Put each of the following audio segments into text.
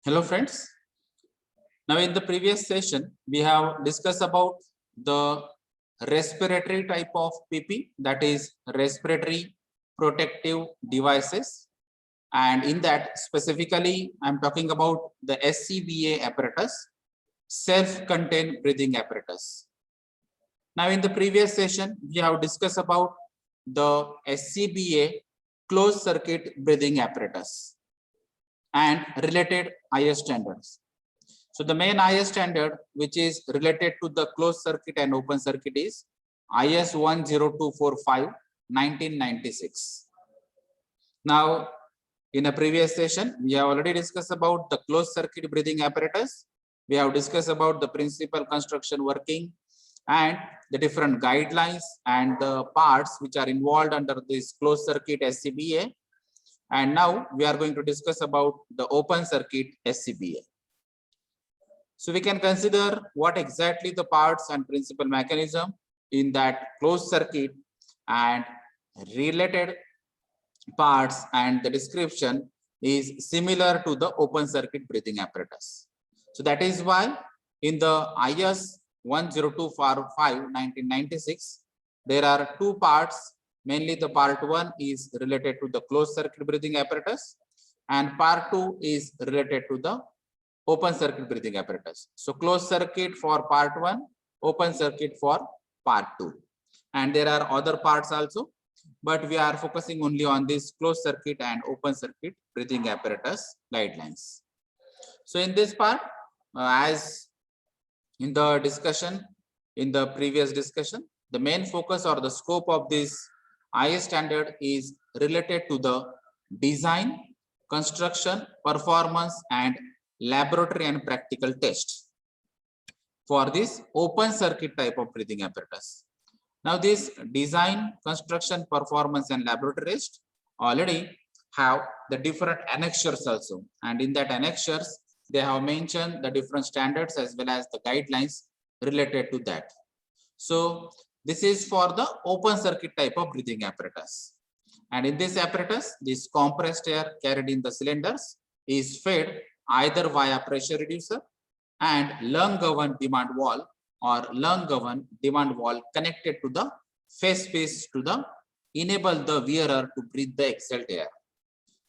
Hello friends. Now in the previous session, we have discussed about the respiratory type of PP, that is respiratory protective devices. And in that specifically, I'm talking about the SCBA apparatus, self-contained breathing apparatus. Now in the previous session, we have discussed about the SCBA closed circuit breathing apparatus and related IS standards. So the main IS standard which is related to the closed circuit and open circuit is IS 10245 1996. Now in a previous session we have already discussed about the closed circuit breathing apparatus. We have discussed about the principal construction working and the different guidelines and the parts which are involved under this closed circuit SCBA. And now we are going to discuss about the open circuit SCBA. So we can consider what exactly the parts and principal mechanism in that closed circuit and related parts, and the description is similar to the open circuit breathing apparatus. So that is why in the IS 10245 1996, there are two parts. Mainly the part 1 is related to the closed circuit breathing apparatus and part 2 is related to the open circuit breathing apparatus. So closed circuit for part 1, open circuit for part 2. And there are other parts also, but we are focusing only on this closed circuit and open circuit breathing apparatus guidelines. So in this part, as in the discussion, in the previous discussion, the main focus or the scope of this IS standard is related to the design, construction, performance, and laboratory and practical tests for this open circuit type of breathing apparatus. Now this design, construction, performance, and laboratory test already have the different annexures also, and in that annexures they have mentioned the different standards as well as the guidelines related to that. So this is for the open circuit type of breathing apparatus. And in this apparatus, this compressed air carried in the cylinders is fed either via pressure reducer and lung governed demand valve or lung governed demand valve connected to the face piece to the enable the wearer to breathe the exhaled air.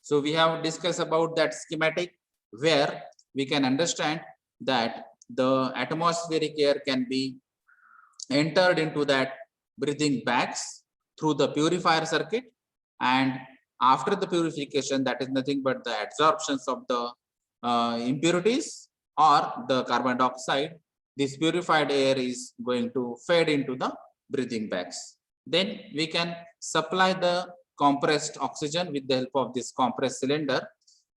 So we have discussed about that schematic where we can understand that the atmospheric air can be entered into that breathing bags through the purifier circuit, and after the purification, that is nothing but the absorptions of the impurities or the carbon dioxide. This purified air is going to fade into the breathing bags. Then we can supply the compressed oxygen with the help of this compressed cylinder,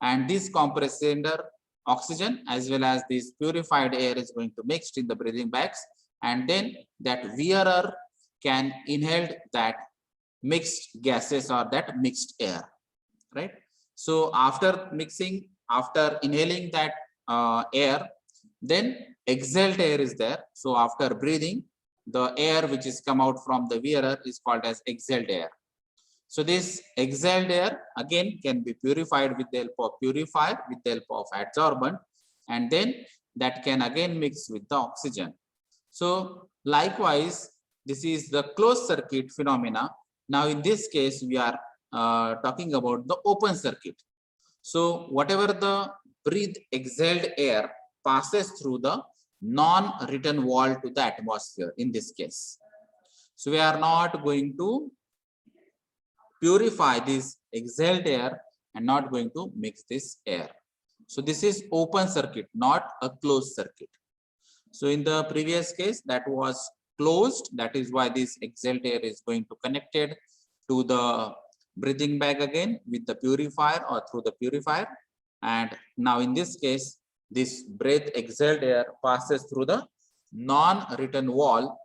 and this compressed cylinder oxygen as well as this purified air is going to mix in the breathing bags, and then that wearer can inhale that mixed gases or that mixed air, right? So after mixing, after inhaling that air, then exhaled air is there. So after breathing, the air which is come out from the wearer is called as exhaled air. So this exhaled air again can be purified with the help of purifier, with the help of adsorbent, and then that can again mix with the oxygen. So likewise, this is the closed circuit phenomena. Now in this case, we are talking about the open circuit. So whatever the breathed exhaled air passes through the non-return wall to the atmosphere in this case. So we are not going to purify this exhaled air and not going to mix this air. So this is open circuit, not a closed circuit. So in the previous case that was closed, that is why this exhaled air is going to connected to the breathing bag again with the purifier or through the purifier. And now in this case, this breath exhaled air passes through the non-return wall,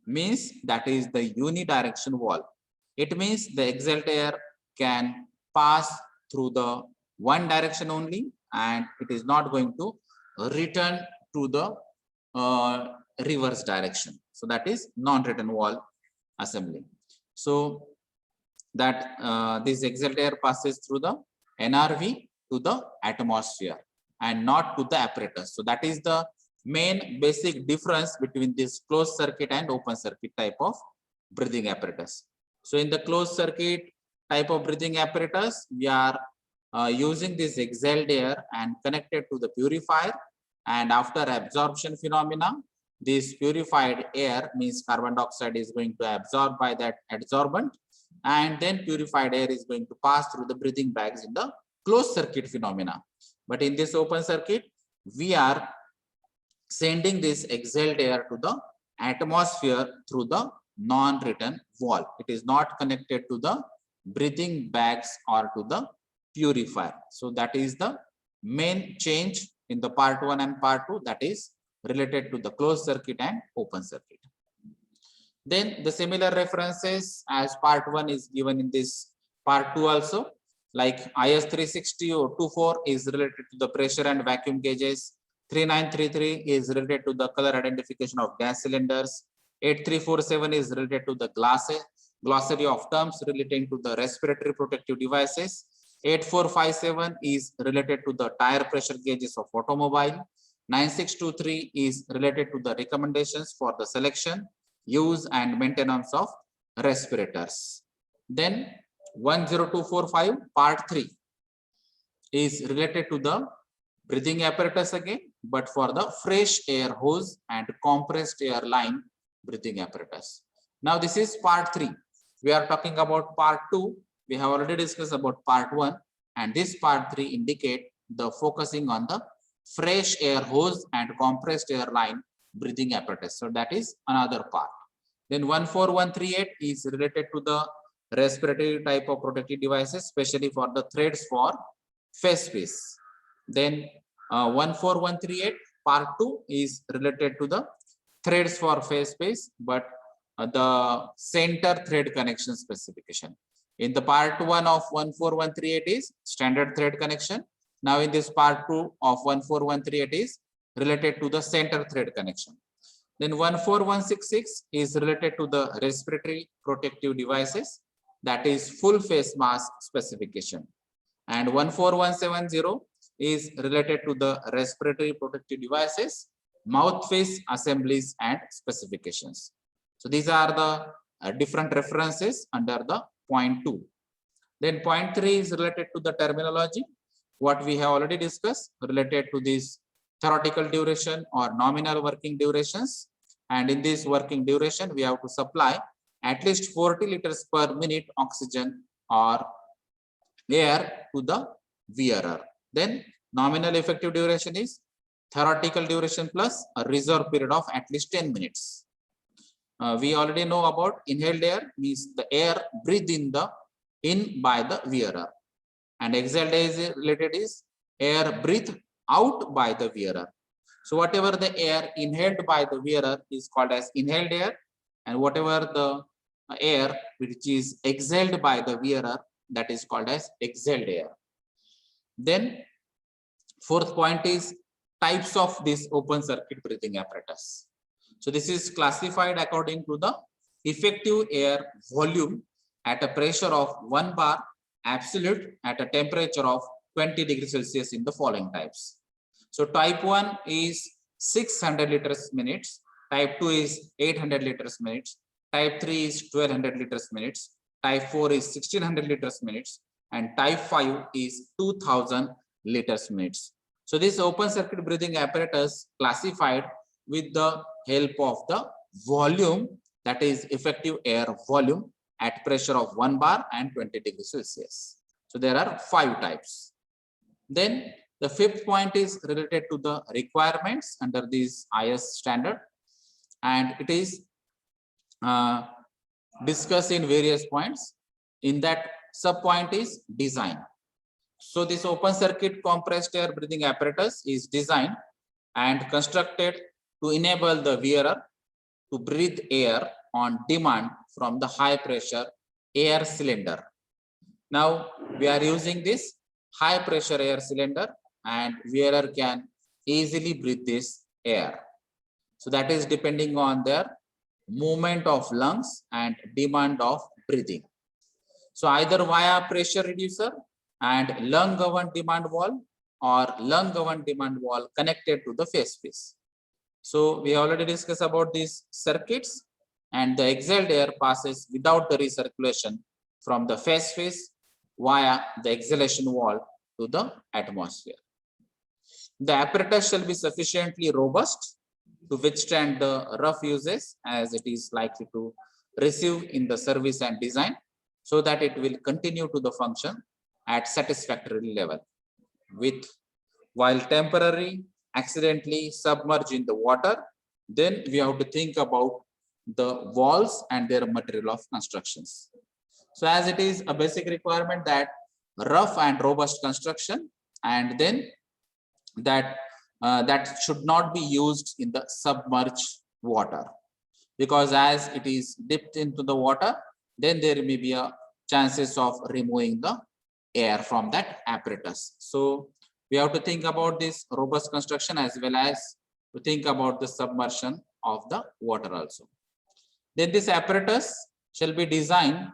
means that is the unidirection wall. It means the exhaled air can pass through the one direction only, and it is not going to return to the reverse direction. So that is non-return wall assembly. So that this exhaled air passes through the NRV to the atmosphere. and not to the apparatus. So that is the main basic difference between this closed circuit and open circuit type of breathing apparatus. So in the closed circuit type of breathing apparatus, we are using this exhaled air and connected to the purifier, and after absorption phenomena, this purified air, means carbon dioxide, is going to absorb by that adsorbent, and then purified air is going to pass through the breathing bags in the closed circuit phenomena. But in this open circuit, we are sending this exhaled air to the atmosphere through the non-return valve. It is not connected to the breathing bags or to the purifier. So that is the main change in the part 1 and part 2, that is related to the closed circuit and open circuit. Then the similar references as part 1 is given in this part 2 also, like IS 360 or 24 is related to the pressure and vacuum gauges. 3933 is related to the color identification of gas cylinders. 8347 is related to the glossary of terms relating to the respiratory protective devices. 8457 is related to the tire pressure gauges of automobile. 9623 is related to the recommendations for the selection, use and maintenance of respirators. Then 10245 part 3 is related to the breathing apparatus again, but for the fresh air hose and compressed air line breathing apparatus. Now this is part 3. We are talking about part 2. We have already discussed about part 1, and this part 3 indicate the focusing on the fresh air hose and compressed air line breathing apparatus. So that is another part. Then 14138 is related to the respiratory type of protective devices, especially for the threads for face space. Then 14138 part 2 is related to the threads for face space, but the center thread connection specification. In the part 1 of 14138 is standard thread connection. Now in this part 2 of 14138 is related to the center thread connection. Then 14166 is related to the respiratory protective devices, that is full face mask specification. And 14170 is related to the respiratory protective devices, mouth face assemblies and specifications. So these are the different references under the point 2. Then point 3 is related to the terminology, what we have already discussed related to this theoretical duration or nominal working durations. And in this working duration, we have to supply at least 40 liters per minute oxygen or air to the wearer. Then nominal effective duration is theoretical duration plus a reserve period of at least 10 minutes. We already know about inhaled air, means the air breathed in by the wearer, and exhaled air is related is air breathed out by the wearer. So whatever the air inhaled by the wearer is called as inhaled air, and whatever the air which is exhaled by the wearer, that is called as exhaled air. Then fourth point is types of this open circuit breathing apparatus. So this is classified according to the effective air volume at a pressure of 1 bar absolute at a temperature of 20 degrees Celsius in the following types. So type 1 is 600 liters minutes, type 2 is 800 liters minutes, type 3 is 1200 liters minutes, type 4 is 1600 liters minutes, and type 5 is 2000 liters minutes. So this open circuit breathing apparatus classified with the help of the volume, that is effective air volume at pressure of 1 bar and 20 degrees Celsius. So there are 5 types. Then the fifth point is related to the requirements under this IS standard, and it is discussed in various points. In that sub point is design. So this open circuit compressed air breathing apparatus is designed and constructed to enable the wearer to breathe air on demand from the high pressure air cylinder. Now we are using this high pressure air cylinder, and wearer can easily breathe this air. So that is depending on their movement of lungs and demand of breathing. So either via pressure reducer and lung governed demand valve, or lung governed demand wall connected to the facepiece. So we already discussed about these circuits, and the exhaled air passes without the recirculation from the facepiece via the exhalation wall to the atmosphere. The apparatus shall be sufficiently robust to withstand the rough uses as it is likely to receive in the service and design, so that it will continue to the function at satisfactory level. With while temporary accidentally submerged in the water, then we have to think about the walls and their material of constructions. So as it is a basic requirement that rough and robust construction, and then that should not be used in the submerged water, because as it is dipped into the water, then there may be a chances of removing the air from that apparatus. So we have to think about this robust construction as well as to think about the submersion of the water also. Then this apparatus shall be designed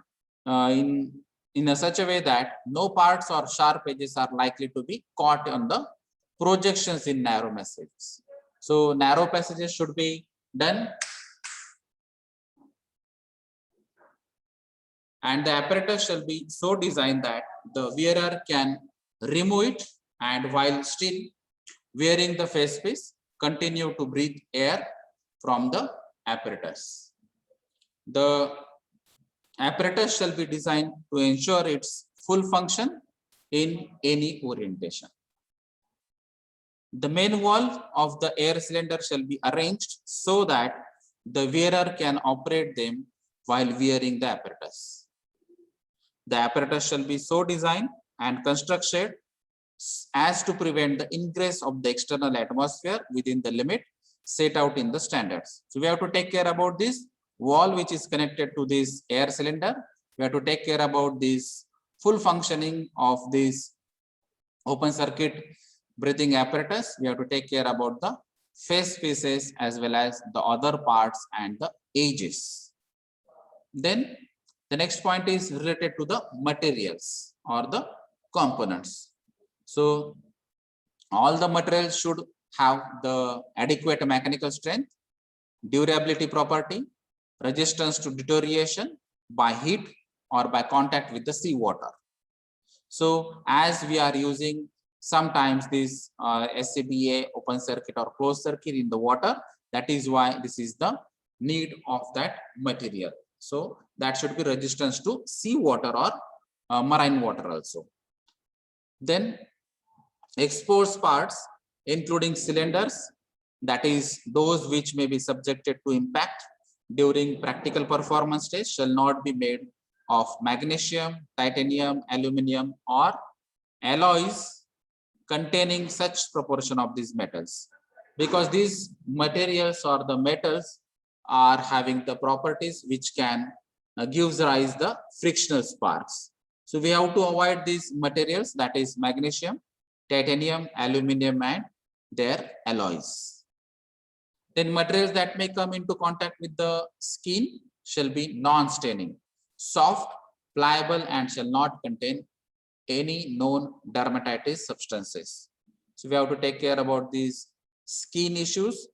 in a such a way that no parts or sharp edges are likely to be caught on the projections in narrow passages. So narrow passages should be done, and the apparatus shall be so designed that the wearer can remove it, and while still wearing the facepiece, continue to breathe air from the apparatus. The apparatus shall be designed to ensure its full function in any orientation. The main wall of the air cylinder shall be arranged so that the wearer can operate them while wearing the apparatus. The apparatus shall be so designed and constructed as to prevent the ingress of the external atmosphere within the limit set out in the standards. So we have to take care about this wall which is connected to this air cylinder. We have to take care about this full functioning of this open circuit breathing apparatus. We have to take care about the face pieces as well as the other parts and the edges. Then the next point is related to the materials or the components. So all the materials should have the adequate mechanical strength, durability property, resistance to deterioration by heat or by contact with the seawater. So as we are using sometimes this SCBA open circuit or closed circuit in the water, that is why this is the need of that material. So that should be resistance to seawater or marine water also. Then exposed parts including cylinders, that is those which may be subjected to impact during practical performance stage, shall not be made of magnesium, titanium, aluminum or alloys containing such proportion of these metals, because these materials or the metals are having the properties which can gives rise the frictional sparks. So we have to avoid these materials, that is magnesium, titanium, aluminum and their alloys. Then materials that may come into contact with the skin shall be non-staining, soft, pliable and shall not contain any known dermatitis substances. So we have to take care about these skin issues,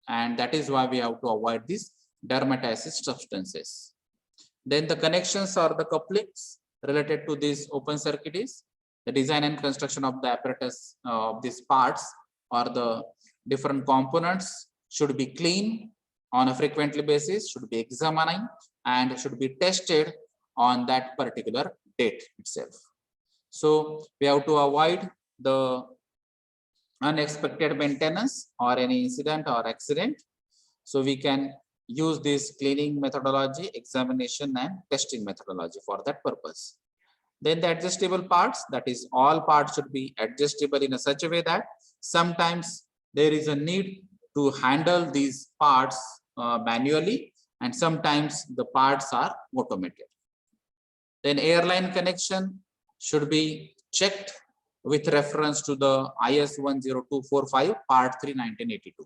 and that is why we have to avoid these dermatitis substances. Then the connections or the couplings related to this open circuit is the design and construction of the apparatus of these parts or the different components should be clean on a frequently basis, should be examined and should be tested on that particular date itself. So we have to avoid the unexpected maintenance or any incident or accident. So we can use this cleaning methodology, examination and testing methodology for that purpose. Then the adjustable parts, that is all parts should be adjustable in a such a way that sometimes there is a need to handle these parts manually and sometimes the parts are automated. Then airline connection should be checked with reference to the IS 10245 part 3 1982.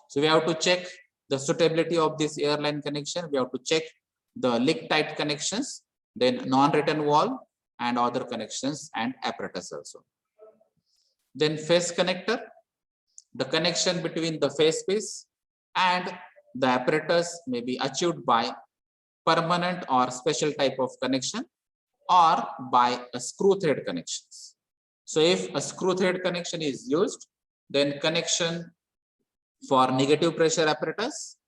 So we have to check the suitability of this airline connection. We have to check the leak tight connections, then non-return wall and other connections and apparatus also. Then phase connector, the connection between the phase piece and the apparatus may be achieved by permanent or special type of connection or by a screw thread connections. So if a screw thread connection is used, then connection for negative pressure apparatus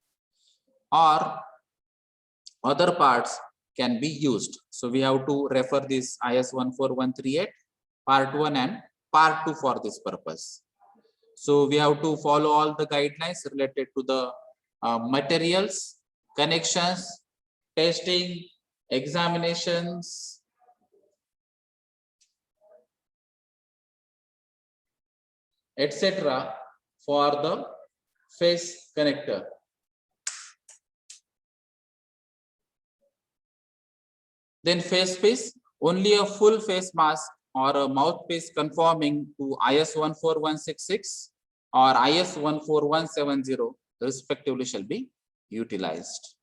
or other parts can be used. So we have to refer this IS 14138 part 1 and part 2 for this purpose. So we have to follow all the guidelines related to the materials, connections, testing, examinations, etc. for the phase connector. Then phase piece, only a full face mask or a mouthpiece conforming to IS 14166 or IS 14170 respectively shall be utilized.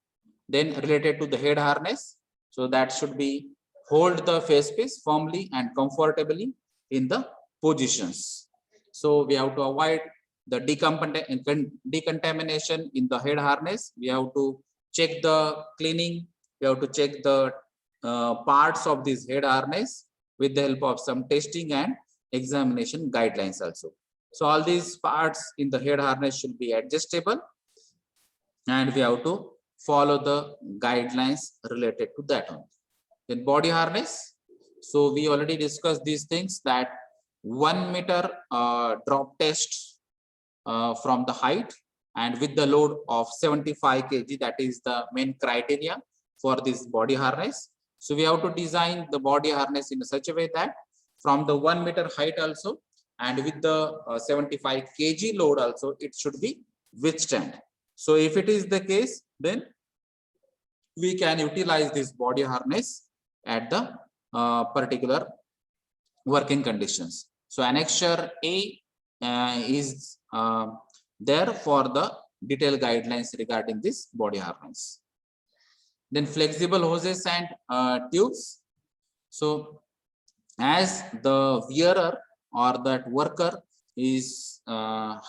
Then related to the head harness, so that should be hold the face piece firmly and comfortably in the positions. So we have to avoid the decontamination in the head harness. We have to check the cleaning. We have to check the parts of this head harness with the help of some testing and examination guidelines also. So all these parts in the head harness should be adjustable, and we have to follow the guidelines related to that one. Then body harness. So we already discussed these things, that 1 meter drop test from the height and with the load of 75 kg, that is the main criteria for this body harness. So we have to design the body harness in such a way that from the 1 meter height also and with the 75 kg load also, it should be withstand. So if it is the case, then we can utilize this body harness at the particular working conditions. So annexure A is there for the detailed guidelines regarding this body harness. Then flexible hoses and tubes. So as the wearer or that worker is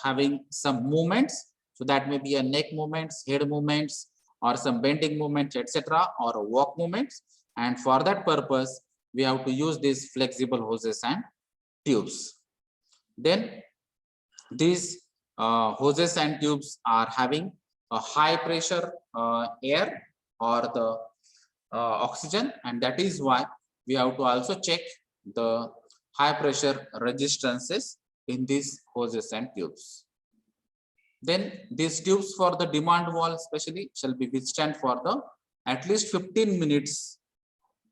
having some movements, so that may be a neck movements, head movements, or some bending movements, etc., or walk movements, and for that purpose we have to use these flexible hoses and tubes. Then these hoses and tubes are having a high pressure air or the oxygen, and that is why we have to also check the high pressure resistances in these hoses and tubes. Then these tubes for the demand wall especially shall be withstand for the at least 15 minutes,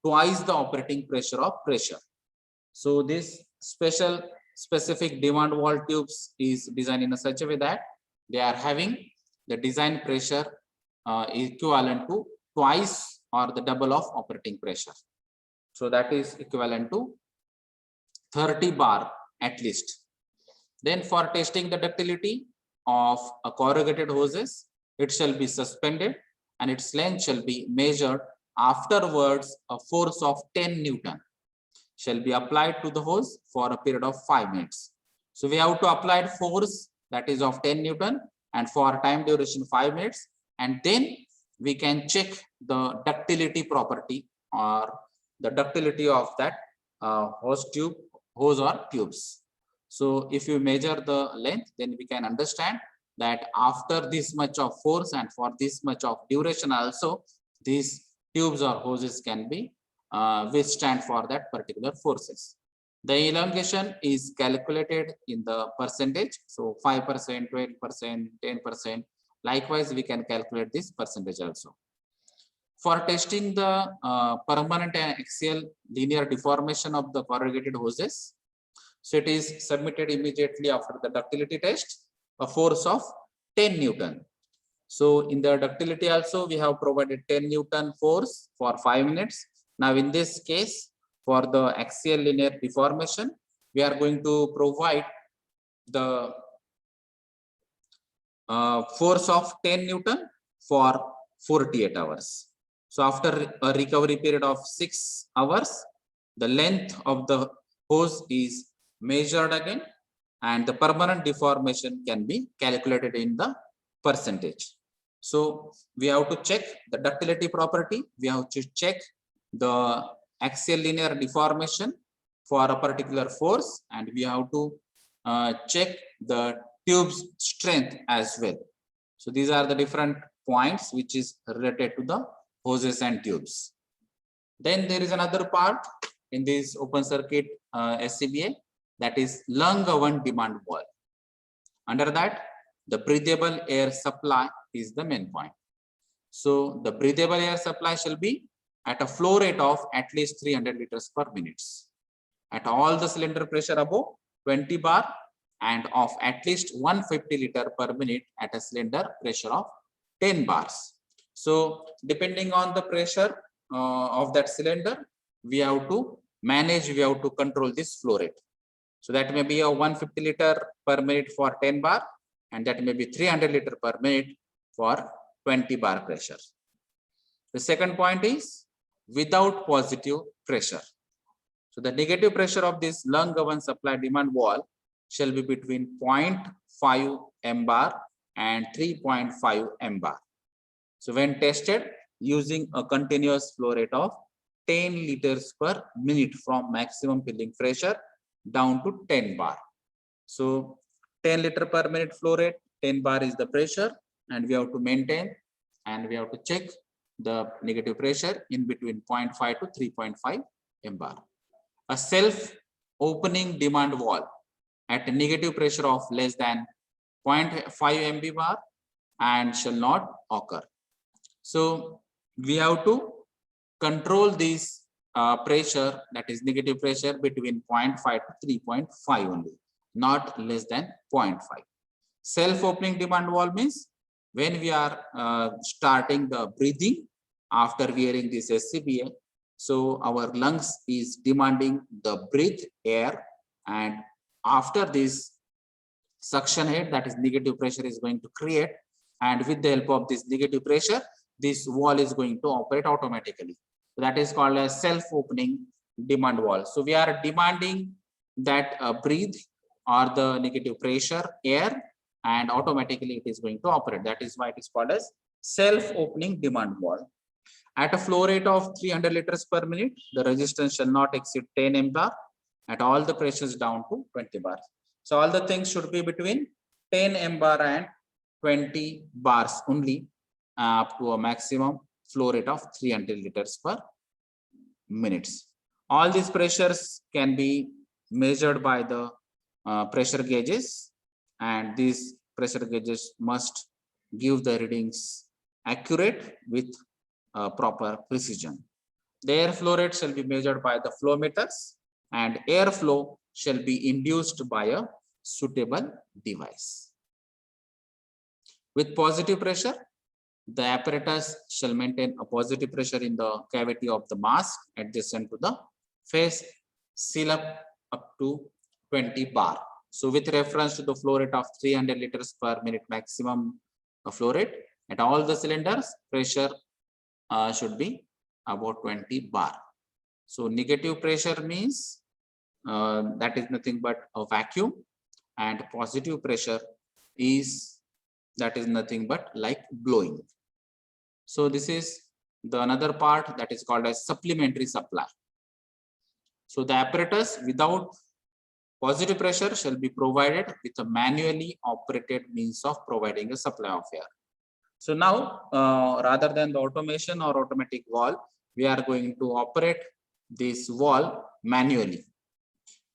twice the operating pressure of pressure. So this specific demand wall tubes is designed in such a way that they are having the design pressure equivalent to twice or the double of operating pressure. So that is equivalent to 30 bar at least. Then for testing the ductility of a corrugated hoses, it shall be suspended and its length shall be measured. Afterwards, a force of 10 Newton shall be applied to the hose for a period of 5 minutes. So we have to apply force that is of 10 Newton and for time duration 5 minutes, and then we can check the ductility property or the ductility of that hose or tubes. So if you measure the length, then we can understand that after this much of force and for this much of duration also, these tubes or hoses can be withstand for that particular forces. The elongation is calculated in the percentage. So 5%, 12%, 10%. Likewise, we can calculate this percentage also. For testing the permanent and axial linear deformation of the corrugated hoses, so it is submitted immediately after the ductility test, a force of 10 Newton. So in the ductility also, we have provided 10 Newton force for 5 minutes. Now in this case, for the axial linear deformation, we are going to provide the force of 10 Newton for 48 hours. So after a recovery period of 6 hours, the length of the hose is measured again and the permanent deformation can be calculated in the percentage. So we have to check the ductility property, we have to check the axial linear deformation for a particular force, and we have to check the tube's strength as well. So these are the different points which is related to the hoses and tubes. Then there is another part in this open circuit SCBA, that is lung oven demand wall. Under that, the breathable air supply is the main point. So the breathable air supply shall be at a flow rate of at least 300 liters per minute at all the cylinder pressure above 20 bar, and of at least 150 liter per minute at a cylinder pressure of 10 bars. So depending on the pressure of that cylinder, we have to manage, we have to control this flow rate. So that may be a 150 liter per minute for 10 bar, and that may be 300 liter per minute for 20 bar pressure. The second point is without positive pressure. So the negative pressure of this lung oven supply demand wall shall be between 0.5 M bar and 3.5 M bar. So when tested using a continuous flow rate of 10 liters per minute from maximum filling pressure down to 10 bar. So 10 liter per minute flow rate, 10 bar is the pressure, and we have to maintain, and we have to check the negative pressure in between 0.5 to 3.5 M bar. A self-opening demand wall at a negative pressure of less than 0.5 MB bar and shall not occur. So we have to control this pressure, that is negative pressure, between 0.5 to 3.5 only, not less than 0.5. Self-opening demand wall means when we are starting the breathing after wearing this SCBA, so our lungs is demanding the breathe air, and after this suction head, that is negative pressure, is going to create, and with the help of this negative pressure, this wall is going to operate automatically. So that is called a self-opening demand wall. So we are demanding that breathe or the negative pressure air, and automatically it is going to operate. That is why it is called as self-opening demand wall. At a flow rate of 300 liters per minute, the resistance shall not exceed 10 M bar at all the pressures down to 20 bars. So all the things should be between 10 M bar and 20 bars only, up to a maximum flow rate of 300 liters per minutes. All these pressures can be measured by the pressure gauges, and these pressure gauges must give the readings accurate with proper precision. The air flow rate shall be measured by the flow meters, and airflow shall be induced by a suitable device. With positive pressure, the apparatus shall maintain a positive pressure in the cavity of the mask adjacent to the face, seal up to 20 bar. So with reference to the flow rate of 300 liters per minute maximum flow rate, at all the cylinders, pressure should be about 20 bar. So negative pressure means that is nothing but a vacuum, and positive pressure is that is nothing but like blowing. So this is the another part that is called as supplementary supply. So the apparatus without positive pressure shall be provided with a manually operated means of providing a supply of air. So now rather than the automation or automatic valve, we are going to operate this valve manually.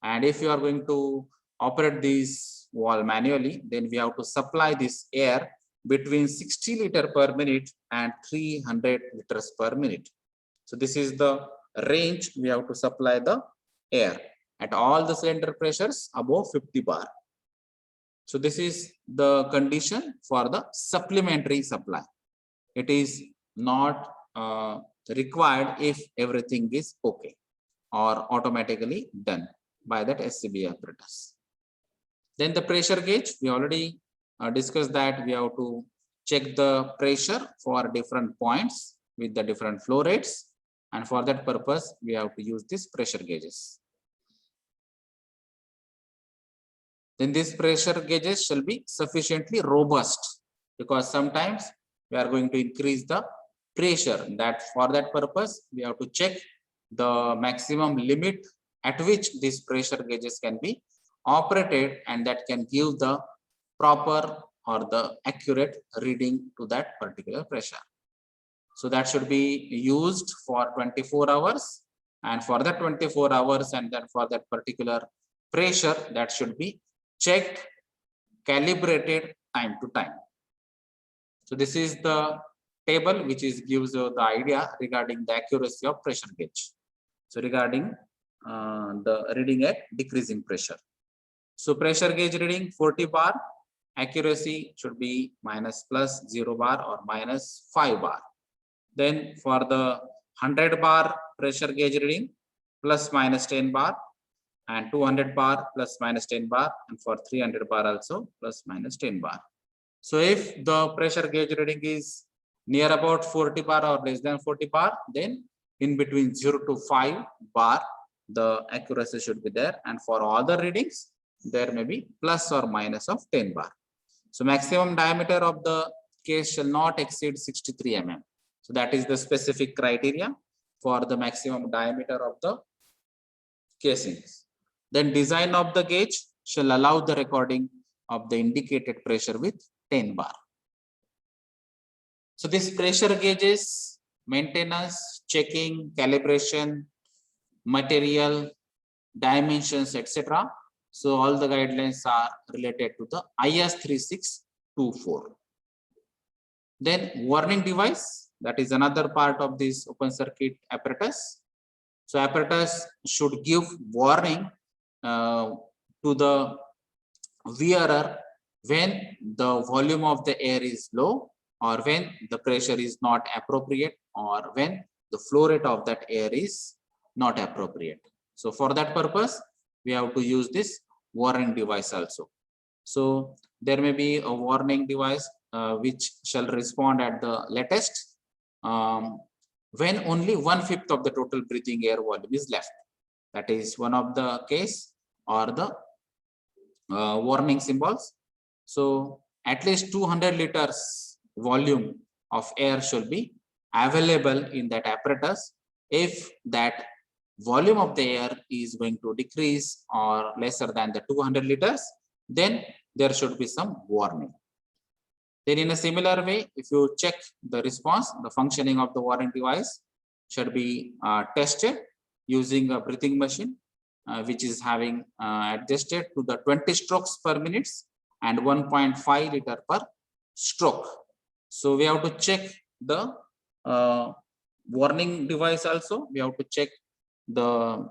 And if you are going to operate this valve manually, then we have to supply this air between 60 liter per minute and 300 liters per minute. So this is the range we have to supply the air at all the cylinder pressures above 50 bar. So this is the condition for the supplementary supply. It is not required if everything is okay or automatically done by that SCBA apparatus. Then the pressure gauge, we already discussed that we have to check the pressure for different points with the different flow rates, and for that purpose we have to use these pressure gauges. then these pressure gauges shall be sufficiently robust, because sometimes we are going to increase the pressure. That for that purpose, we have to check the maximum limit at which these pressure gauges can be operated, and that can give the proper or the accurate reading to that particular pressure. So that should be used for 24 hours, and for that 24 hours and then for that particular pressure, that should be checked, calibrated time to time. So this is the table which gives you the idea regarding the accuracy of pressure gauge. So regarding the reading at decreasing pressure. So pressure gauge reading 40 bar, accuracy should be minus plus 0 bar or minus 5 bar. Then for the 100 bar pressure gauge reading, plus minus 10 bar, and 200 bar plus minus 10 bar, and for 300 bar also plus minus 10 bar. So if the pressure gauge reading is near about 40 bar or less than 40 bar, then in between 0 to 5 bar, the accuracy should be there. And for all the readings, there may be plus or minus of 10 bar. So maximum diameter of the case shall not exceed 63 mm. So that is the specific criteria for the maximum diameter of the casings. Then design of the gauge shall allow the recording of the indicated pressure with 10 bar. So this pressure gauges, maintenance, checking, calibration, material, dimensions, etc. So all the guidelines are related to the IS 3624. Then warning device, that is another part of this open circuit apparatus. So apparatus should give warning to the wearer when the volume of the air is low, or when the pressure is not appropriate, or when the flow rate of that air is not appropriate. So for that purpose, we have to use this warning device also. So there may be a warning device which shall respond at the latest when only 1/5 of the total breathing air volume is left. That is one of the case or the warning symbols. So at least 200 liters volume of air should be available in that apparatus. If that volume of the air is going to decrease or lesser than the 200 liters, then there should be some warning. Then in a similar way, if you check the response, the functioning of the warning device should be tested using a breathing machine, which is having adjusted to the 20 strokes per minute and 1.5 liter per stroke. So we have to check the warning device also. We have to check the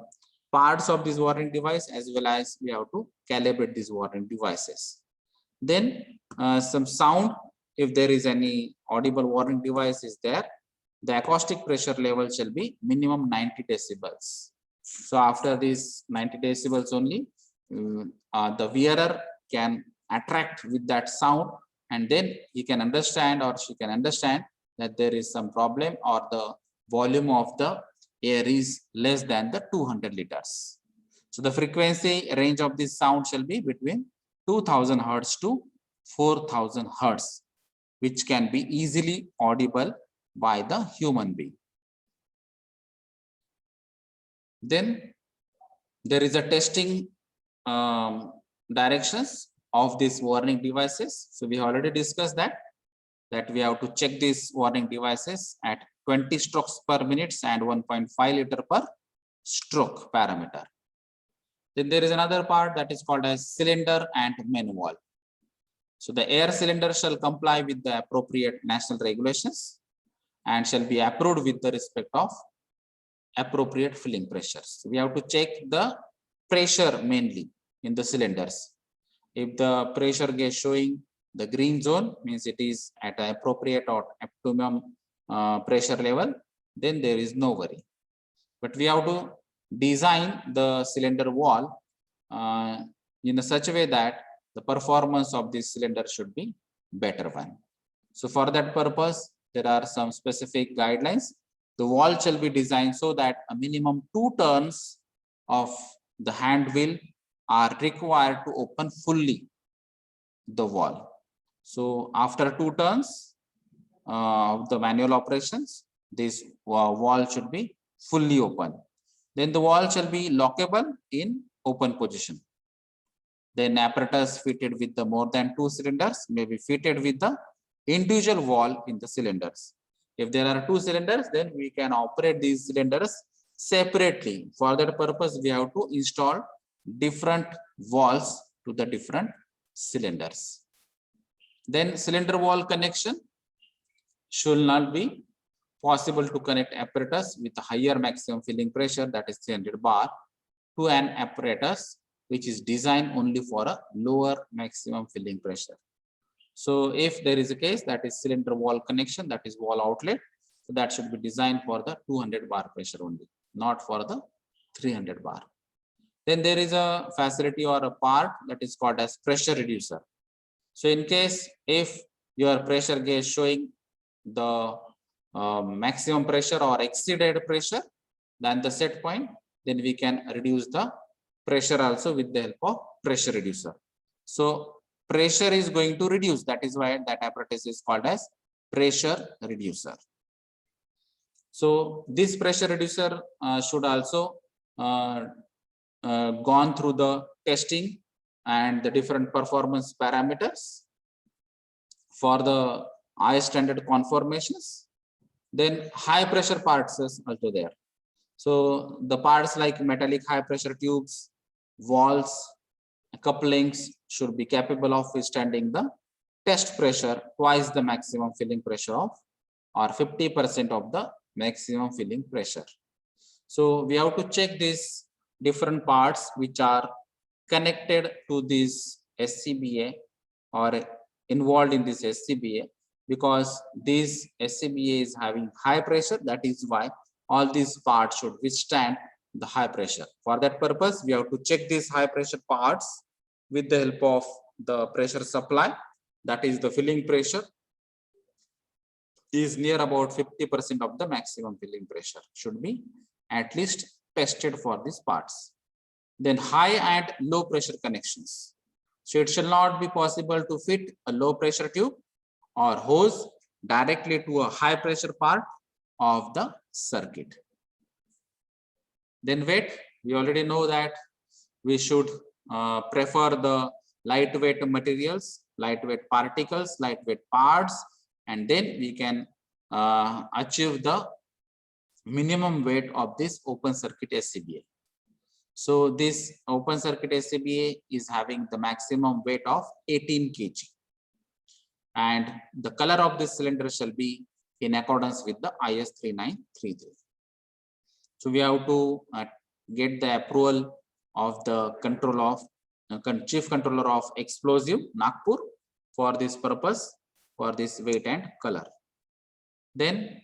parts of this warning device, as well as we have to calibrate these warning devices. Then some sound, if there is any audible warning device is there, the acoustic pressure level shall be minimum 90 decibels. So after these 90 decibels only, the wearer can attract with that sound, and then he can understand or she can understand that there is some problem or the volume of the air is less than the 200 liters. So the frequency range of this sound shall be between 2000 hertz to 4000 hertz, which can be easily audible by the human being. Then there is a testing directions of these warning devices. So we already discussed that we have to check these warning devices at 20 strokes per minute and 1.5 liter per stroke parameter. Then there is another part that is called as cylinder and manual. So the air cylinder shall comply with the appropriate national regulations and shall be approved with the respect of appropriate filling pressures. So we have to check the pressure mainly in the cylinders. If the pressure gauge showing the green zone, means it is at an appropriate or optimum pressure level, then there is no worry. But we have to design the cylinder wall in such a way that the performance of this cylinder should be better one. So for that purpose, there are some specific guidelines. The wall shall be designed so that a minimum 2 turns of the hand wheel are required to open fully the valve. So after 2 turns of the manual operations, this valve should be fully open. Then the valve shall be lockable in open position. Then apparatus fitted with the more than 2 cylinders may be fitted with the individual valve in the cylinders. If there are 2 cylinders, then we can operate these cylinders separately. For that purpose, we have to install different valves to the different cylinders. Then cylinder valve connection should not be possible to connect apparatus with a higher maximum filling pressure, that is 300 bar, to an apparatus which is designed only for a lower maximum filling pressure. So if there is a case that is cylinder valve connection, that is valve outlet, so that should be designed for the 200 bar pressure only, not for the 300 bar. Then there is a facility or a part that is called as pressure reducer. So in case if your pressure gauge showing the maximum pressure or exceeded pressure than the set point, then we can reduce the pressure also with the help of pressure reducer. So pressure is going to reduce, that is why that apparatus is called as pressure reducer. So this pressure reducer should also gone through the testing and the different performance parameters for the IS standard conformations. Then high pressure parts is also there. So the parts like metallic high pressure tubes, valves, couplings should be capable of withstanding the test pressure twice the maximum filling pressure of, or 50% of the maximum filling pressure. So we have to check these different parts which are connected to this SCBA or involved in this SCBA, because this SCBA is having high pressure. That is why all these parts should withstand the high pressure. For that purpose, we have to check these high pressure parts with the help of the pressure supply. That is the filling pressure is near about 50% of the maximum filling pressure should be at least tested for these parts. Then high and low pressure connections. So it shall not be possible to fit a low pressure tube or hose directly to a high pressure part of the circuit. Then weight, we already know that we should prefer the lightweight materials, lightweight particles, lightweight parts, and then we can achieve the minimum weight of this open circuit SCBA. So this open circuit SCBA is having the maximum weight of 18 kg. And the color of this cylinder shall be in accordance with the IS 3933. So we have to get the approval of the control of chief controller of explosive Nagpur for this purpose, for this weight and color. Then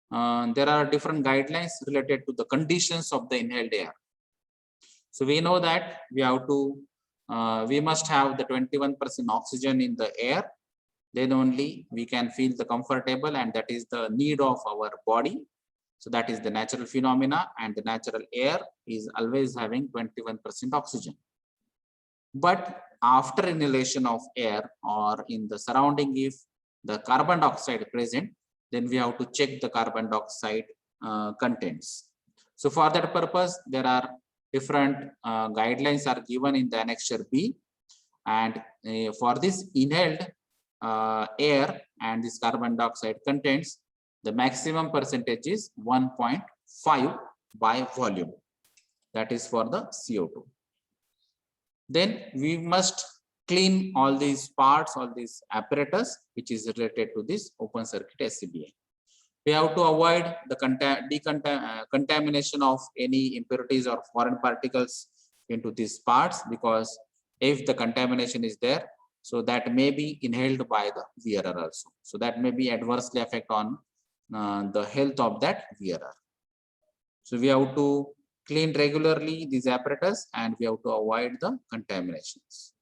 there are different guidelines related to the conditions of the inhaled air. So we know that we have to we must have the 21% oxygen in the air, then only we can feel the comfortable, and that is the need of our body. So that is the natural phenomena, and the natural air is always having 21% oxygen. But after inhalation of air or in the surrounding, if the carbon dioxide present, then we have to check the carbon dioxide contents. So for that purpose, there are different guidelines are given in the annexure B, and for this inhaled air and this carbon dioxide contents, the maximum percentage is 1.5 by volume. That is for the CO2. Then we must clean all these parts, all these apparatus which is related to this open circuit SCBA. We have to avoid the contamination of any impurities or foreign particles into these parts, because if the contamination is there, so that may be inhaled by the wearer also. So that may be adversely affect on the health of that wearer. So we have to clean regularly these apparatus, and we have to avoid the contaminations.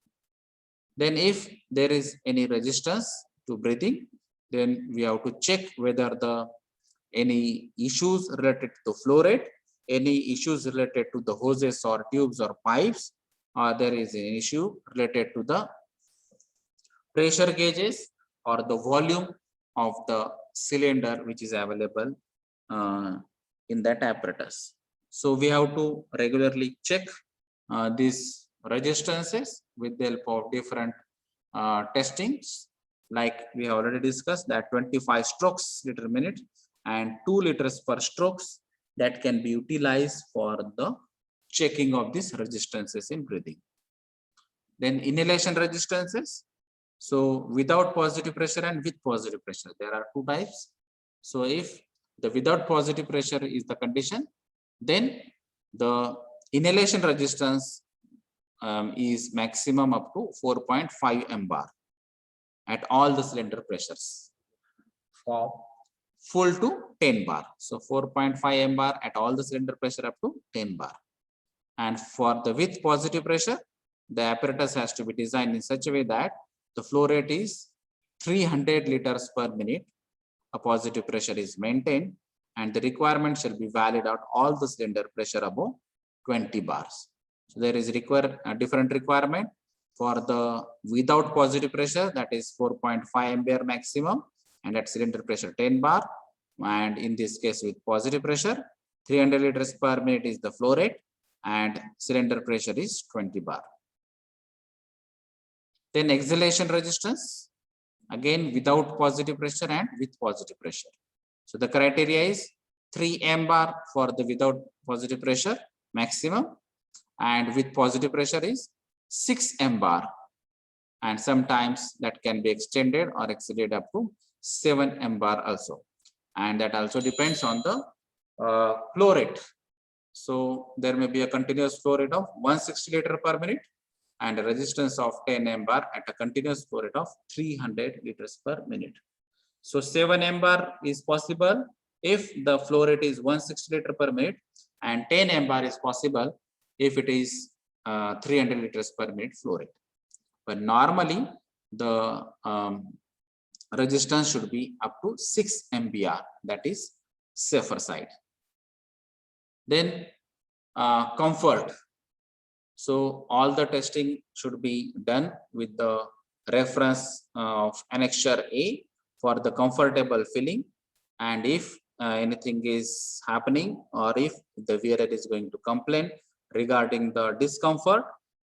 Then if there is any resistance to breathing, then we have to check whether any issues related to flow rate, any issues related to the hoses or tubes or pipes, or there is an issue related to the pressure gauges or the volume of the cylinder which is available in that apparatus. So we have to regularly check these resistances with the help of different testings, like we have already discussed that 25 strokes liter minute and 2 liters per strokes that can be utilized for the checking of these resistances in breathing. Then inhalation resistances. So without positive pressure and with positive pressure, there are two types. So if the without positive pressure is the condition, then the inhalation resistance is maximum up to 4.5 mbar at all the cylinder pressures, from full to 10 bar. So 4.5 mbar at all the cylinder pressure up to 10 bar. And for the with positive pressure, the apparatus has to be designed in such a way that the flow rate is 300 liters per minute. A positive pressure is maintained, and the requirement shall be valid at all the cylinder pressure above 20 bars. So there is a different requirement for the without positive pressure, that is 4.5 MBR maximum, and at cylinder pressure 10 bar. And in this case with positive pressure, 300 liters per minute is the flow rate, and cylinder pressure is 20 bar. Then exhalation resistance, again without positive pressure and with positive pressure. So the criteria is 3 mbar for the without positive pressure maximum, and with positive pressure is 6 mbar, and sometimes that can be extended or exceeded up to 7 mbar also, and that also depends on the flow rate. So there may be a continuous flow rate of 160 liter per minute and a resistance of 10 mbar at a continuous flow rate of 300 liters per minute. So 7 mbar is possible if the flow rate is 160 liter per minute, and 10 mbar is possible if it is 300 liters per minute flow rate. But normally the resistance should be up to 6 MBR, that is safer side. Then comfort. So all the testing should be done with the reference of annexure A for the comfortable filling, and if anything is happening, or if the wearer is going to complain regarding the discomfort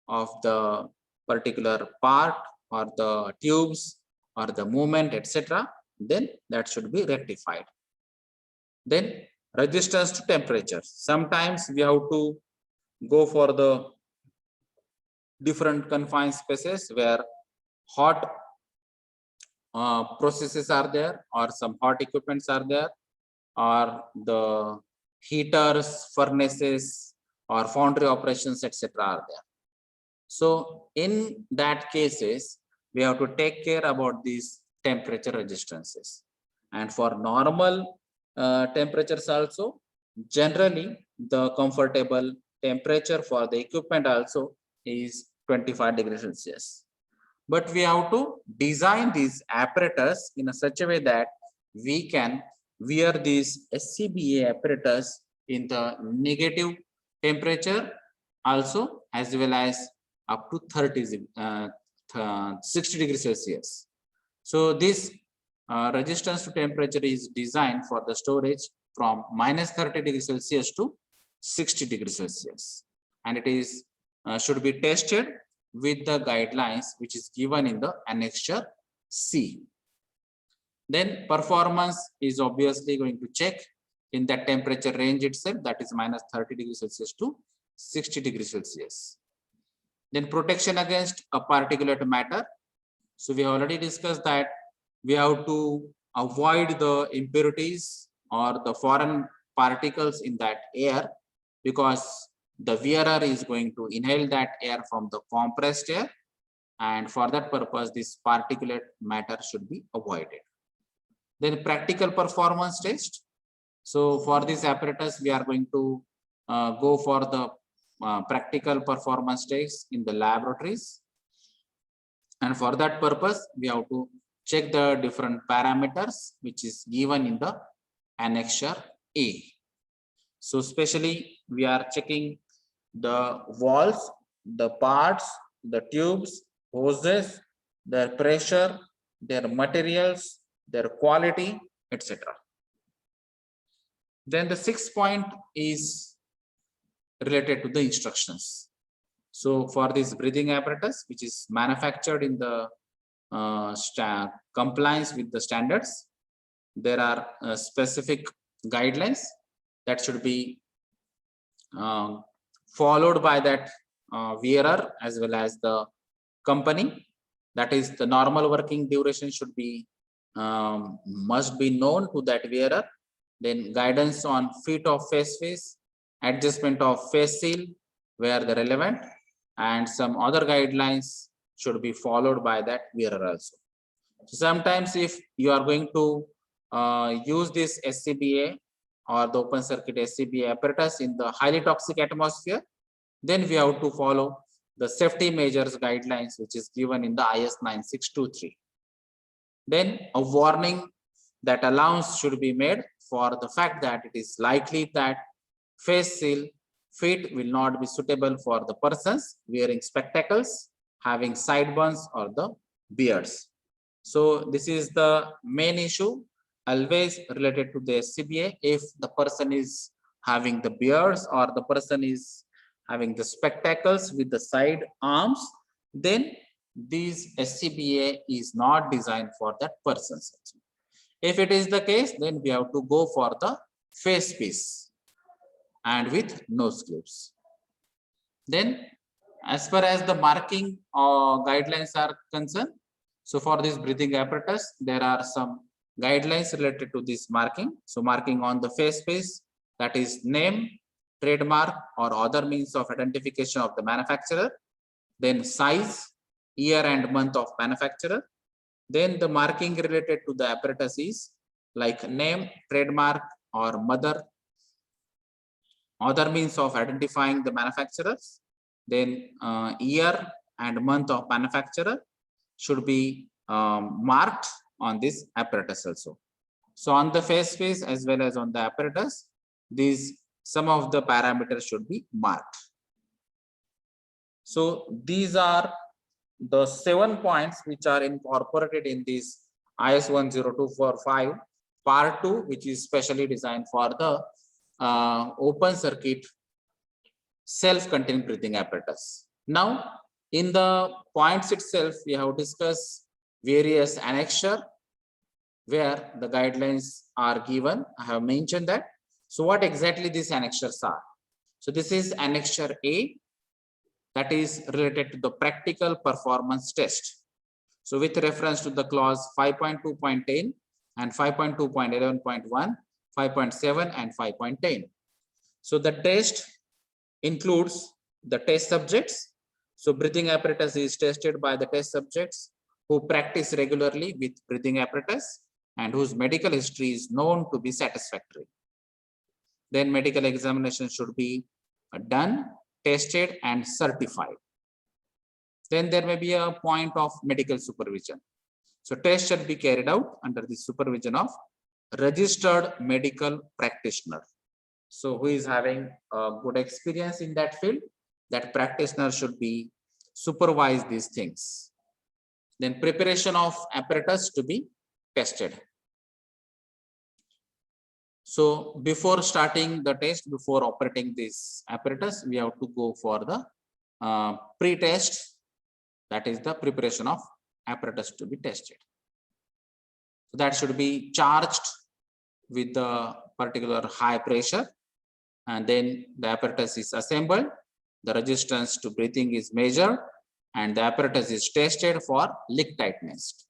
of the particular part or the tubes or the movement, etc., then that should be rectified. Then resistance to temperature. Sometimes we have to go for the different confined spaces where hot processes are there, or some hot equipments are there, or the heaters, furnaces, or foundry operations, etc. are there. So in that cases, we have to take care about these temperature resistances. And for normal temperatures also, generally the comfortable temperature for the equipment also is 25 degrees Celsius. But we have to design these apparatus in a such a way that we can wear these SCBA apparatus in the negative temperature also, as well as up to 60 degrees Celsius. So this resistance to temperature is designed for the storage from -30 degrees Celsius to 60 degrees Celsius, and it is should be tested with the guidelines which is given in the annexure C. Then performance is obviously going to check in that temperature range itself, that is -30 degrees Celsius to 60 degrees Celsius. Then protection against a particulate matter. So we have already discussed that we have to avoid the impurities or the foreign particles in that air, because the wearer is going to inhale that air from the compressed air, and for that purpose this particulate matter should be avoided. Then practical performance test. So for this apparatus we are going to go for the practical performance tests in the laboratories, and for that purpose we have to check the different parameters which is given in the annexure A. So especially we are checking the walls the parts, the tubes, hoses, their pressure, their materials, their quality, etc. Then the sixth point is related to the instructions. So for this breathing apparatus, which is manufactured in the compliance with the standards, there are specific guidelines that should be followed by that wearer as well as the company. That is, the normal working duration should be must be known to that wearer. Then guidance on fit of face, adjustment of face seal where the relevant, and some other guidelines should be followed by that wearer also. So sometimes if you are going to use this SCBA or the open circuit SCBA apparatus in the highly toxic atmosphere, then we have to follow the safety measures guidelines, which is given in the IS 9623. Then a warning that allowance should be made for the fact that it is likely that face seal fit will not be suitable for the persons wearing spectacles, having sideburns or the beards. So this is the main issue always related to the SCBA. If the person is having the beards or the person is having the spectacles with the side arms, then this SCBA is not designed for that person. If it is the case, then we have to go for the face piece and with nose clips. Then as far as the marking guidelines are concerned, so for this breathing apparatus, there are some guidelines related to this marking. So marking on the face piece, that is name, trademark or other means of identification of the manufacturer, then size, year and month of manufacturer. Then the marking related to the apparatus is like name, trademark or other means of identifying the manufacturers. Then year and month of manufacturer should be marked on this apparatus also. So on the face piece as well as on the apparatus, some of the parameters should be marked. So these are the 7 points which are incorporated in this IS 10245 part 2, which is specially designed for the open circuit self-contained breathing apparatus. Now, in the points itself, we have discussed various annexure where the guidelines are given. I have mentioned that. So what exactly these annexures are? So this is annexure A, that is related to the practical performance test. So with reference to the clause 5.2.10 and 5.2.11.1, 5.7 and 5.10. So the test includes the test subjects. So breathing apparatus is tested by the test subjects who practice regularly with breathing apparatus and whose medical history is known to be satisfactory. Then medical examination should be done, tested and certified. Then there may be a point of medical supervision. So test should be carried out under the supervision of registered medical practitioner. So who is having a good experience in that field, that practitioner should be supervise these things. Then preparation of apparatus to be tested. So before starting the test, before operating this apparatus, we have to go for the pre-test, that is the preparation of apparatus to be tested. So that should be charged with the particular high pressure, and then the apparatus is assembled, the resistance to breathing is measured, and the apparatus is tested for leak tightness.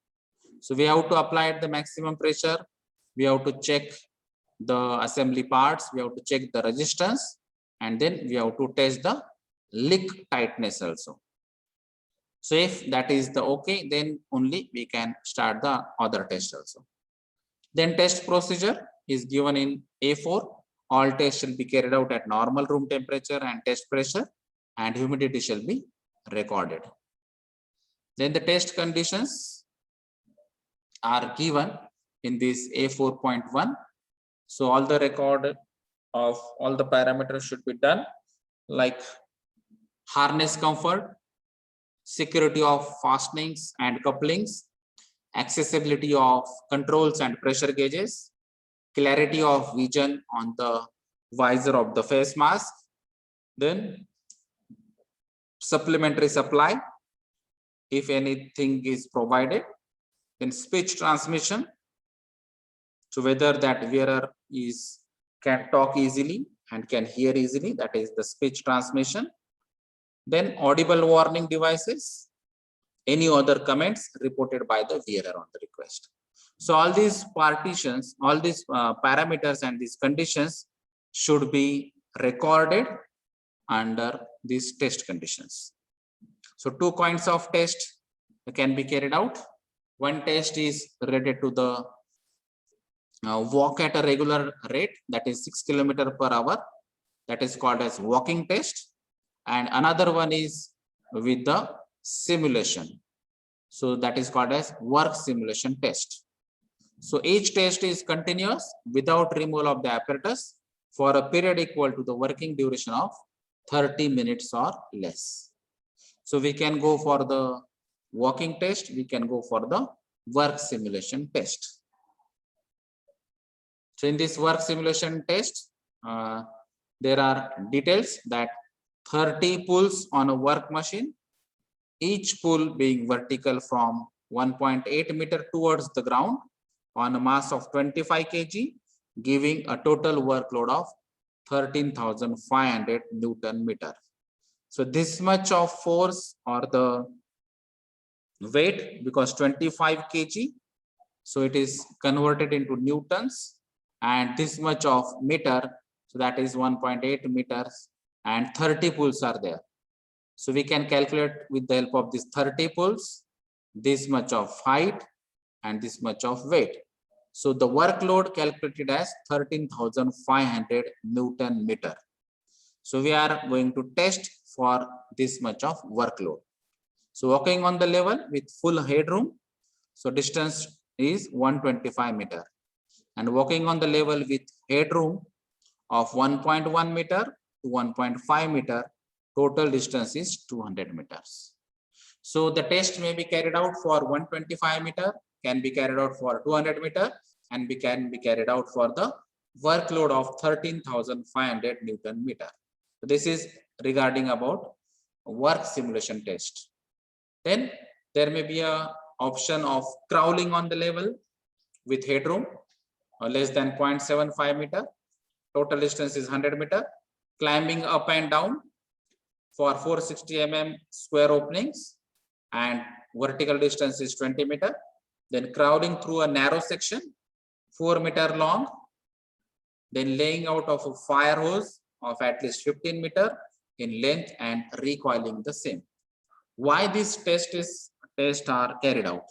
So we have to apply at the maximum pressure, we have to check the assembly parts, we have to check the resistance, and then we have to test the leak tightness also. So if that is the okay, then only we can start the other test also. Then test procedure is given in A4. All tests shall be carried out at normal room temperature and test pressure, and humidity shall be recorded. Then the test conditions are given in this A4.1. So all the record of all the parameters should be done, like harness comfort, security of fastenings and couplings, accessibility of controls and pressure gauges, clarity of vision on the visor of the face mask, then supplementary supply if anything is provided, then speech transmission, so whether that wearer can talk easily and can hear easily, that is the speech transmission, then audible warning devices, any other comments reported by the wearer on the request. So all these partitions, all these parameters and these conditions should be recorded under these test conditions. So 2 kinds of test can be carried out. One test is related to the walk at a regular rate, that is 6 km/h, that is called as walking test, and another one is with the simulation, so that is called as work simulation test. So each test is continuous without removal of the apparatus for a period equal to the working duration of 30 minutes or less. So we can go for the walking test, we can go for the work simulation test. So in this work simulation test, there are details that 30 pulls on a work machine, each pull being vertical from 1.8 meter towards the ground on a mass of 25 kg, giving a total workload of 13,500 Newton meter. So this much of force or the weight, because 25 kg, so it is converted into newtons, and this much of meter, so that is 1.8 meters, and 30 pulls are there. So we can calculate with the help of these 30 pulls, this much of height and this much of weight. So the workload calculated as 13,500 Newton meter. So we are going to test for this much of workload. So walking on the level with full headroom, so distance is 125 meter, and walking on the level with headroom of 1.1 meter to 1.5 meter, total distance is 200 meters. So the test may be carried out for 125 meter, can be carried out for 200 meter, and can be carried out for the workload of 13,500 Newton meter. So this is regarding about work simulation test. Then there may be a option of crawling on the level with headroom or less than 0.75 meter. Total distance is 100 meter. Climbing up and down for 460 mm square openings, and vertical distance is 20 meter. Then crawling through a narrow section, 4 meter long. Then laying out of a fire hose of at least 15 meter in length and recoiling the same. Why these tests are carried out?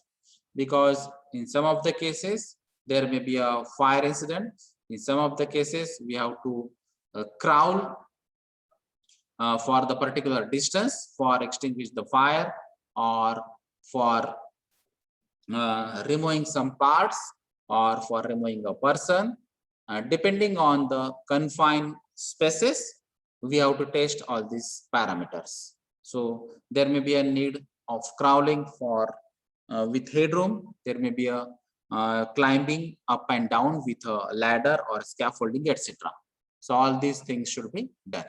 Because in some of the cases there may be a fire incident. In some of the cases we have to crawl for the particular distance for extinguish the fire, or for removing some parts, or for removing a person. Depending on the confined spaces, we have to test all these parameters. So there may be a need of crawling for with headroom. There may be a climbing up and down with a ladder or scaffolding, etc. So all these things should be done.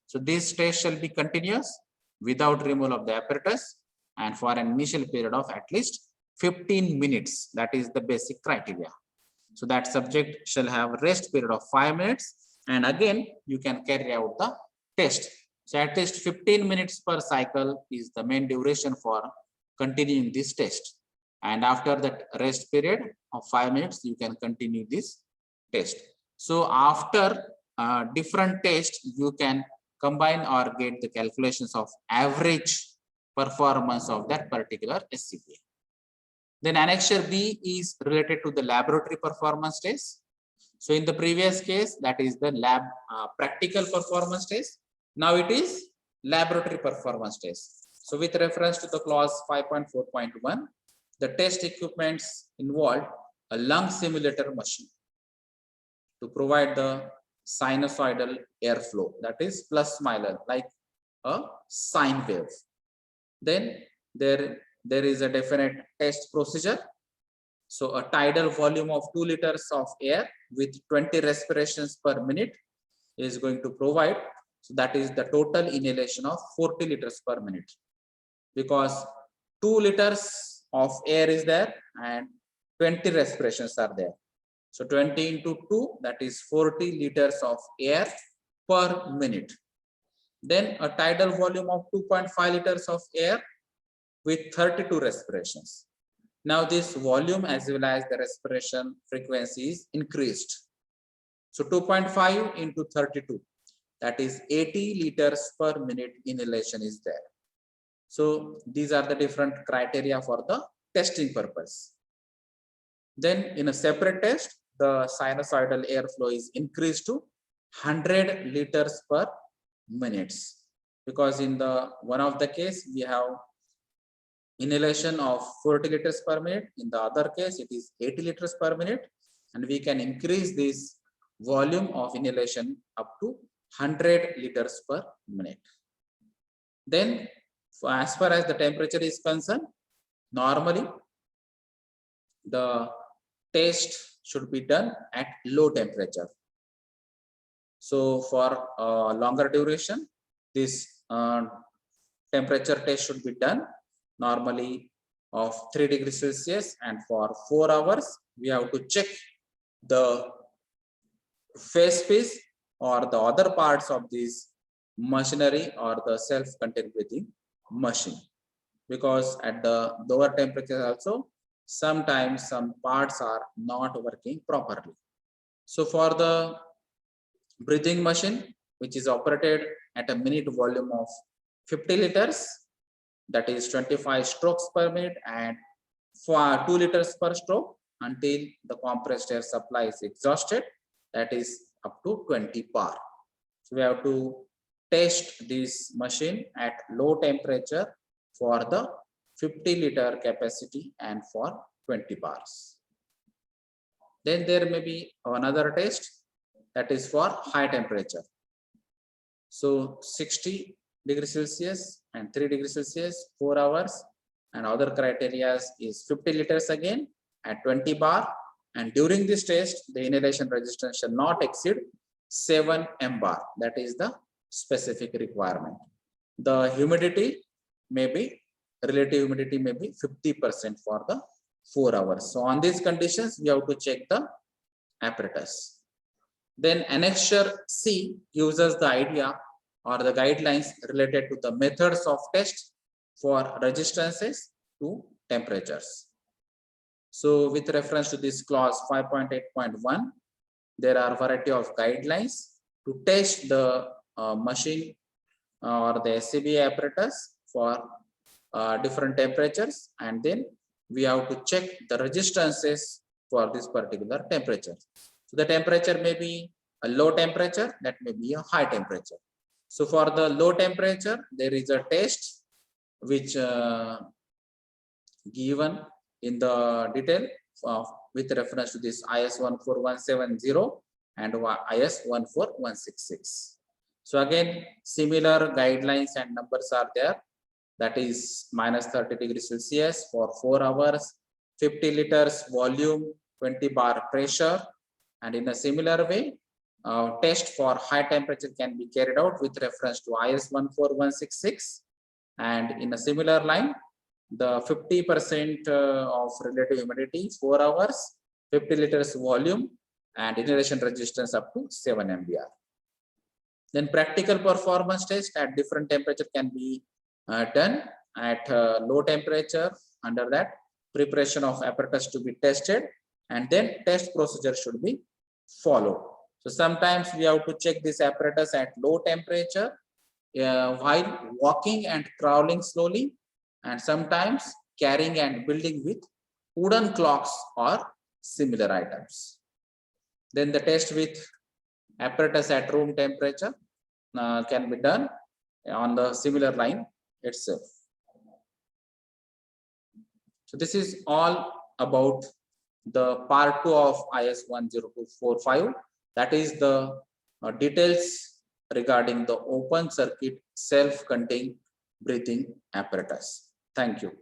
So this test shall be continuous without removal of the apparatus, and for an initial period of at least 15 minutes. That is the basic criteria. So that subject shall have rest period of 5 minutes, and again you can carry out the test. So at least 15 minutes per cycle is the main duration for continuing this test. And after that rest period of 5 minutes, you can continue this test. So after different tests, you can combine or get the calculations of average performance of that particular SCBA. Then annexure B is related to the laboratory performance test. So in the previous case, that is the lab practical performance test. Now it is laboratory performance test. So with reference to the clause 5.4.1, the test equipments involved a lung simulator machine to provide the sinusoidal airflow, that is plus minus, like a sine wave. Then there is a definite test procedure. So a tidal volume of 2 liters of air with 20 respirations per minute is going to provide. So that is the total inhalation of 40 liters per minute, because 2 liters of air is there and 20 respirations are there. So 20 into 2, that is 40 liters of air per minute. Then a tidal volume of 2.5 liters of air with 32 respirations. Now this volume as well as the respiration frequency is increased. So 2.5 into 32, that is 80 liters per minute inhalation is there. So these are the different criteria for the testing purpose. Then in a separate test, the sinusoidal airflow is increased to 100 liters per minute, because in the one of the case we have inhalation of 40 liters per minute. In the other case, it is 80 liters per minute, and we can increase this volume of inhalation up to 100 liters per minute. Then, as far as the temperature is concerned, normally the test should be done at low temperature. So for longer duration, this temperature test should be done normally of 3 degrees Celsius, and for 4 hours we have to check the face piece or the other parts of this machinery or the self-contained breathing machine, because at the lower temperature also sometimes some parts are not working properly. So for the breathing machine, which is operated at a minute volume of 50 liters, that is 25 strokes per minute, and for 2 liters per stroke until the compressed air supply is exhausted, that is up to 20 bar. So we have to test this machine at low temperature for the 50 liter capacity and for 20 bars. Then there may be another test that is for high temperature. So 60 degrees Celsius and 3 degrees Celsius, 4 hours, and other criteria is 50 liters again at 20 bar. And during this test, the inhalation resistance shall not exceed 7 mbar. That is the specific requirement. The humidity may be, relative humidity may be 50% for the 4 hours. So on these conditions, we have to check the apparatus. Then annexure C gives us the idea or the guidelines related to the methods of test for resistances to temperatures. So with reference to this clause 5.8.1, there are variety of guidelines to test the machine or the SCBA apparatus for different temperatures, and then we have to check the resistances for this particular temperature. So the temperature may be a low temperature, that may be a high temperature. So for the low temperature, there is a test which given in the detail with reference to this IS 14170 and IS 14166. So again, similar guidelines and numbers are there. That is minus 30 degrees Celsius for 4 hours, 50 liters volume, 20 bar pressure. And in a similar way, test for high temperature can be carried out with reference to IS 14166. And in a similar line, the 50% of relative humidity, 4 hours, 50 liters volume, and inhalation resistance up to 7 MBR. Then practical performance test at different temperature can be done at low temperature. Under that, preparation of apparatus to be tested, and then test procedure should be followed. So sometimes we have to check this apparatus at low temperature while walking and crawling slowly, and sometimes carrying and building with wooden clocks or similar items. Then the test with apparatus at room temperature can be done on the similar line itself. So this is all about the part 2 of IS 10245. That is the details regarding the open circuit self-contained breathing apparatus. Thank you.